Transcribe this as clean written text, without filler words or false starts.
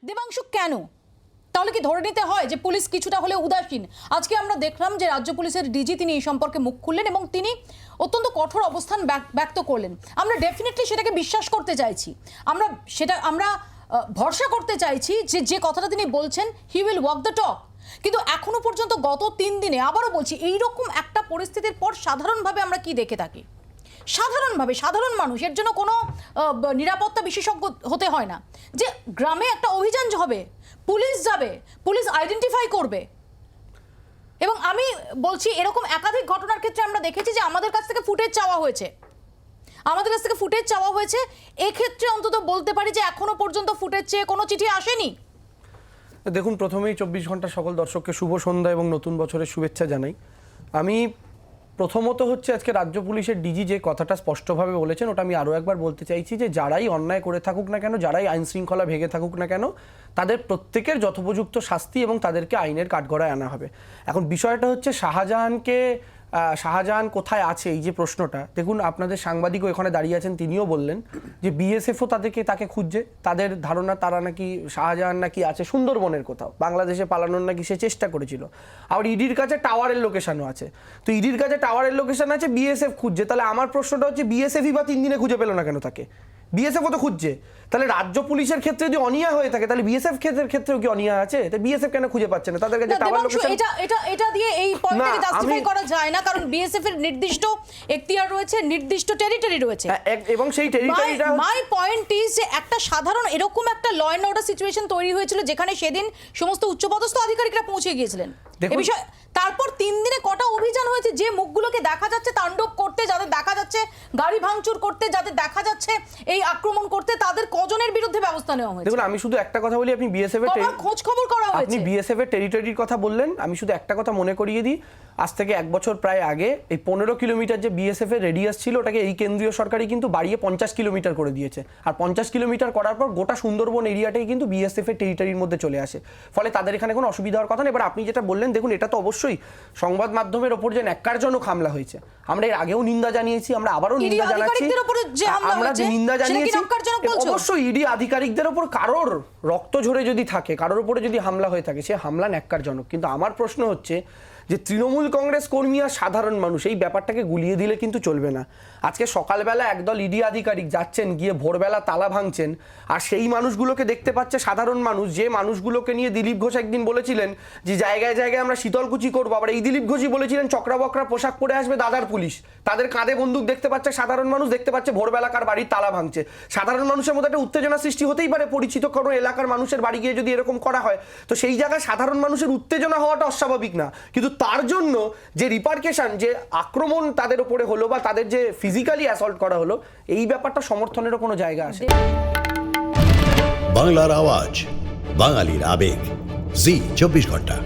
দেবাংশু কেন? তাহলে কি ধরে নিতে হয় যে পুলিশ কিছুটা হলে উদাসীন? আজকে আমরা দেখলাম যে রাজ্য পুলিশের ডিজি তিনি এই সম্পর্কে মুখ খুললেন এবং তিনি অত্যন্ত কঠোর অবস্থান ব্যক্ত করলেন। আমরা ডেফিনেটলি সেটাকে বিশ্বাস করতে চাইছি, আমরা ভরসা করতে চাইছি যে কথাটা তিনি বলছেন he will walk the talk. কিন্তু এখনো পর্যন্ত গত 3 দিনে আবারও বলছি, এইরকম একটা পরিস্থিতির পর সাধারণভাবে আমরা কি দেখে থাকি? সাধারণ মানুষ, এর জন্য কোনো নিরাপত্তা বিশেষজ্ঞ হতে হয় না, যে গ্রামে একটা অভিযান হবে, পুলিশ যাবে, পুলিশ আইডেন্টিফাই করবে। এবং আমি বলছি এরকম একাধিক ঘটনার ক্ষেত্রে আমরা দেখেছি যে আমাদের কাছ থেকে ফুটেজ চাওয়া হয়েছে, এক্ষেত্রে অন্তত বলতে পারি যে এখনো পর্যন্ত ফুটেজ চেয়ে কোনো চিঠি আসেনি। দেখুন, প্রথমেই 24 ঘন্টা সকল দর্শককে শুভ সন্ধ্যা এবং নতুন বছরের শুভেচ্ছা জানাই। আমি প্রথমত হচ্ছে আজকে রাজ্য পুলিশের ডিজি যে কথাটা স্পষ্টভাবে বলেছেন, ওটা আমি আরও একবার বলতে চাইছি যে যারাই অন্যায় করে থাকুক না কেন, যারাই আইন শৃঙ্খলা ভেঙে থাকুক না কেন, তাদের প্রত্যেকের যথোপযুক্ত শাস্তি এবং তাদেরকে আইনের কাঠগড়ায় আনা হবে। এখন বিষয়টা হচ্ছে শাহজাহান কোথায় আছে, এই যে প্রশ্নটা, দেখুন আপনাদের সাংবাদিকও এখানে দাঁড়িয়ে আছেন, তিনিও বললেন যে বিএসএফও তাকে খুঁজছে। তাদের ধারণা তারা নাকি শাহজাহান নাকি আছে সুন্দরবনের কোথাও, বাংলাদেশে পালানোর নাকি সে চেষ্টা করেছিল। আবার ইডির কাছে টাওয়ারের লোকেশনও আছে। তো ইডির কাছে টাওয়ারের লোকেশন আছে, বিএসএফ খুঁজছে। তাহলে আমার প্রশ্নটা হচ্ছে বিএসএফই বা 3 দিনে খুঁজে পেল না কেন তাকে? বিএসএফও তো খুঁজছে। তাহলে রাজ্য পুলিশের ক্ষেত্রে যদি অনিয়া হয়ে থাকে, তাহলে বিএসএফ ক্ষেত্রেও কি অনিয়া আছে? তো বিএসএফ কেন খুঁজে পাচ্ছে না? তাদের কাছে টাওয়ার লোকেশন এটা দিয়ে এই পয়েন্টটাকে জাস্টিফাই করা যায় না, কারণ বিএসএফ এর নির্দিষ্ট এখতিয়ার রয়েছে, নির্দিষ্ট টেরিটরি রয়েছে, এবং সেই টেরিটরিটা মাই পয়েন্ট ইজ যে একটা সাধারণ এরকম একটা ল এন্ড অর্ডার সিচুয়েশন তৈরি হয়েছিল যেখানে সেদিন সমস্ত উচ্চপদস্থ আধিকারিকরা পৌঁছে গিয়েছিলেন। এই বিষয় তারপর 3 দিনে কটা অভিযান হয়েছে, যে মুখগুলোকে দেখা যাচ্ছে তাণ্ডব করতে, যাদের দেখা যাচ্ছে গাড়ি ভাঙচুর করতে, যাদের দেখা যাচ্ছে এই আক্রমণ করতে, তাদের কজনের বিরুদ্ধে ব্যবস্থা নেওয়া হয়েছে? দেখুন, আমি শুধু একটা কথা বলি, আপনি বিএসএফ এর খোঁজ খবর করা হয়েছে, আপনি বিএসএফ এর টেরিটরির কথা বললেন, আমি শুধু একটা কথা মনে করিয়ে দিই। আজ থেকে 1 বছর প্রায় আগে এই 15 কিলোমিটার যে বিএসএফ এর রেডিয়াস ছিল, ওটাকে এই কেন্দ্রীয় সরকারই কিন্তু বাড়িয়ে 50 কিলোমিটার করে দিয়েছে। আর 50 কিলোমিটার করার পর গোটা সুন্দরবন এরিয়াটাই কিন্তু বিএসএফ এর টেরিটরির মধ্যে চলে আসে। ফলে তাদের এখানে কোনো অসুবিধা হওয়ার কথা নেই। এবার আপনি যেটা বললেন, দেখুন এটা তো অবশ্যই সংবাদ মাধ্যমের ওপর যে ন্যাক্কারজনক হামলা হয়েছে, আমরা এর আগেও নিন্দা জানিয়েছি, আমরা আবারও নিন্দা জানাচ্ছি। আমরা যে নিন্দা জানিয়েছি, অবশ্যই ইডি আধিকারিকদের ওপর কারোর রক্ত ঝরে যদি থাকে, কারোর উপরে যদি হামলা হয়ে থাকে, সে হামলা ন্যাক্কারজনক। কিন্তু আমার প্রশ্ন হচ্ছে যে তৃণমূল কংগ্রেস কর্মী আর সাধারণ মানুষ এই ব্যাপারটাকে গুলিয়ে দিলে কিন্তু চলবে না। আজকে সকালবেলা একদল ইডি আধিকারিক যাচ্ছেন, গিয়ে ভোরবেলা তালা ভাঙছেন, আর সেই মানুষগুলোকে দেখতে পাচ্ছে সাধারণ মানুষ, যে মানুষগুলোকে নিয়ে দিলীপ ঘোষ একদিন বলেছিলেন যে জায়গায় জায়গায় আমরা শীতলকুচি করবো। আবার এই দিলীপ ঘোষই বলেছিলেন চকরা বকরা পোশাক পরে আসবে দাদার পুলিশ। তাদের কাঁধে বন্দুক দেখতে পাচ্ছে সাধারণ মানুষ, দেখতে পাচ্ছে ভোরবেলাকার বাড়ির তালা ভাঙছে। সাধারণ মানুষের মধ্যে একটা উত্তেজনা সৃষ্টি হতেই পারে, পরিচিত কোনো এলাকার মানুষের বাড়ি গিয়ে যদি এরকম করা হয়, তো সেই জায়গায় সাধারণ মানুষের উত্তেজনা হওয়াটা অস্বাভাবিক না। কিন্তু তার জন্য যে রিপারকেশন, যে আক্রমণ তাদের উপরে হলো বা তাদের যে ফিজিক্যালি অ্যাসল্ট করা হলো, এই ব্যাপারটা সমর্থনেরও কোনো জায়গা আছে? বাংলার আওয়াজ, বাঙালির আবেগ, জি 24 ঘন্টা।